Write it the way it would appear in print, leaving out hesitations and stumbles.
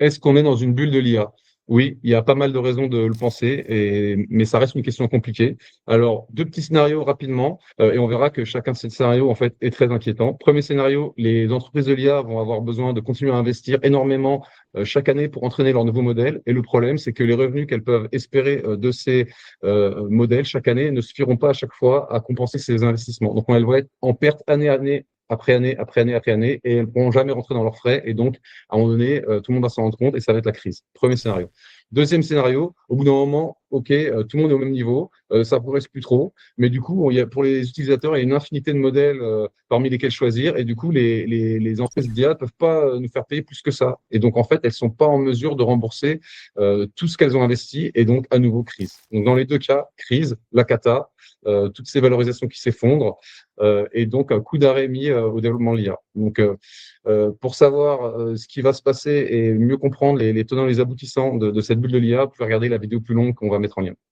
Est-ce qu'on est dans une bulle de l'IA? Oui, il y a pas mal de raisons de le penser, mais ça reste une question compliquée. Alors, deux petits scénarios rapidement, et on verra que chacun de ces scénarios en fait est très inquiétant. Premier scénario, les entreprises de l'IA vont avoir besoin de continuer à investir énormément chaque année pour entraîner leurs nouveaux modèles. Et le problème, c'est que les revenus qu'elles peuvent espérer de ces modèles chaque année ne suffiront pas à chaque fois à compenser ces investissements. Donc, elles vont être en perte année après année, après année, après année, et elles ne pourront jamais rentrer dans leurs frais. Et donc, à un moment donné, tout le monde va s'en rendre compte et ça va être la crise. Premier scénario. Deuxième scénario, au bout d'un moment, OK, tout le monde est au même niveau, ça ne progresse plus trop, mais du coup, pour les utilisateurs, il y a une infinité de modèles parmi lesquels choisir, et du coup, les entreprises d'IA ne peuvent pas nous faire payer plus que ça. Et donc, en fait, elles ne sont pas en mesure de rembourser tout ce qu'elles ont investi, et donc, à nouveau, crise. Donc, dans les deux cas, crise, la cata, toutes ces valorisations qui s'effondrent, et donc un coup d'arrêt mis au développement de l'IA. Donc, pour savoir ce qui va se passer et mieux comprendre les tenants et les aboutissants de cette bulle de l'IA, vous pouvez regarder la vidéo plus longue qu'on va mettre en lien.